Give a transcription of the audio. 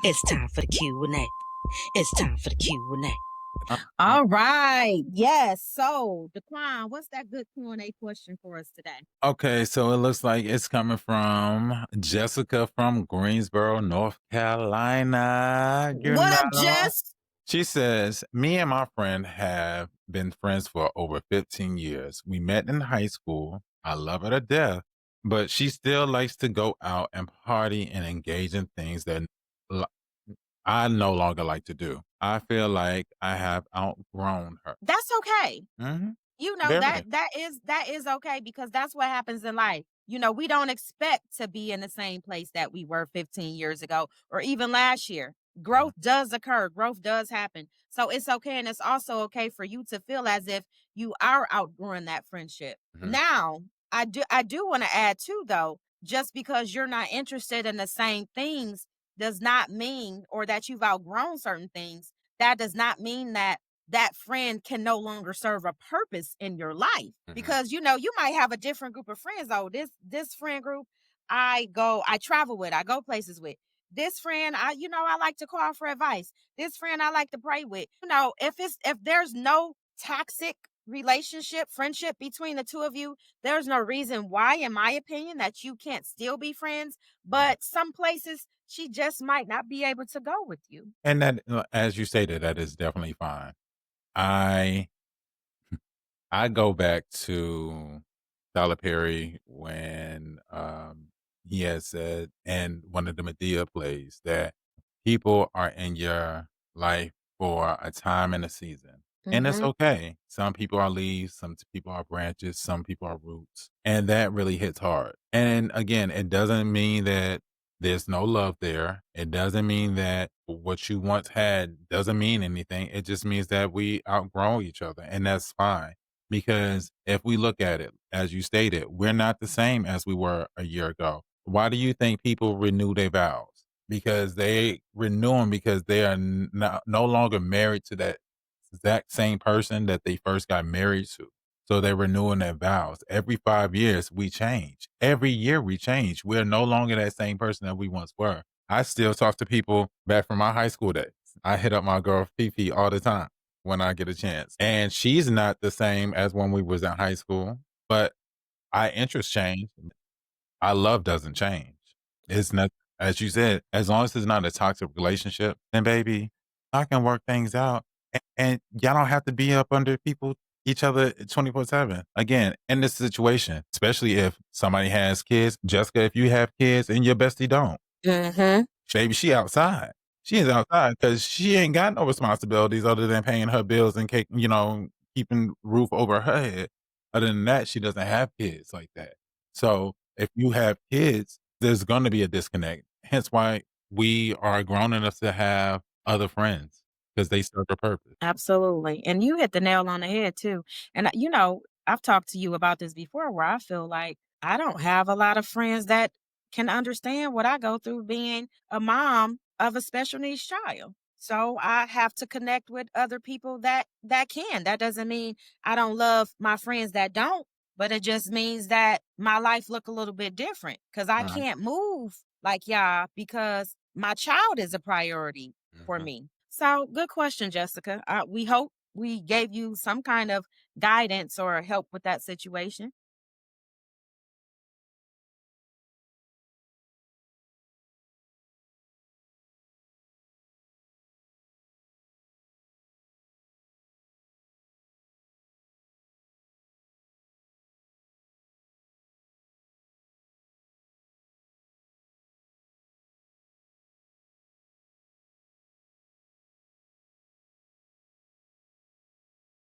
It's time for the Q&A. It's time for the Q&A. Uh, uh, All right. Yes. So, Daquan, what's that good Q&A question for us today? okay, so it looks like it's coming from Jessica from Greensboro, North Carolina. What up, Jess? She says, me and my friend have been friends for over 15 years. We met in high school. I love her to death, but she still likes to go out and party and engage in things that l- I no longer like to do. I feel like I have outgrown her. That's okay. Hmm. You know Very. that is okay because that's what happens in life. We don't expect to be in the same place that we were 15 years ago or even last year. Growth does occur, growth does happen. So it's okay, and it's also okay for you to feel as if you are outgrowing that friendship. Mhm. Now, I do want to add too though, just because you're not interested in the same things does not mean, or that you've outgrown certain things, that does not mean that that friend can no longer serve a purpose in your life, Mhm. because you might have a different group of friends. Oh, this friend group I travel with, I go places with. This friend I like to call for advice. This friend I like to pray with. If there's no toxic relationship, friendship between the two of you, there's no reason why, in my opinion, that you can't still be friends. But some places she just might not be able to go with you. And that, as you stated, that is definitely fine. I I go back to Tyler Perry when he had said in one of the Medea plays that people are in your life for a time and a season. And it's Mhm. okay. Some people are leaves, some people are branches, some people are roots. And that really hits hard. And again, it doesn't mean that there's no love there. It doesn't mean that what you once had doesn't mean anything. It just means that we outgrow each other, and that's fine. Because if we look at it, as you stated, we're not the same as we were a year ago. Why do you think people renew their vows? Because they renew them because they are no longer married to that exact same person that they first got married to. So they're renewing their vows. Every 5 years, we change. Every year, we change. We're no longer that same person that we once were. I still talk to people back from my high school days. I hit up my girl Fifi all the time when I get a chance. And she's not the same as when we was in high school, but our interests change. Our love doesn't change. It's not, as you said, as long as it's not a toxic relationship, then baby, I can work things out. And y'all don't have to be up under each other 24/7. Again, in this situation, especially if somebody has kids, Jessica, if you have kids and your bestie don't, Mhm. baby, she outside. She is outside because she ain't got no responsibilities other than paying her bills and keeping roof over her head. Other than that, she doesn't have kids like that. So if you have kids, there's going to be a disconnect. Hence why we are grown enough to have other friends because they serve a purpose. Absolutely. And you hit the nail on the head too. And I've talked to you about this before, where I feel like I don't have a lot of friends that can understand what I go through being a mom of a special needs child. So I have to connect with other people that can. That doesn't mean I don't love my friends that don't, but it just means that my life look a little bit different cuz I Right. can't move like y'all because my child is a priority for Mhm. me. So, good question, Jessica. We hope we gave you some kind of guidance or help with that situation.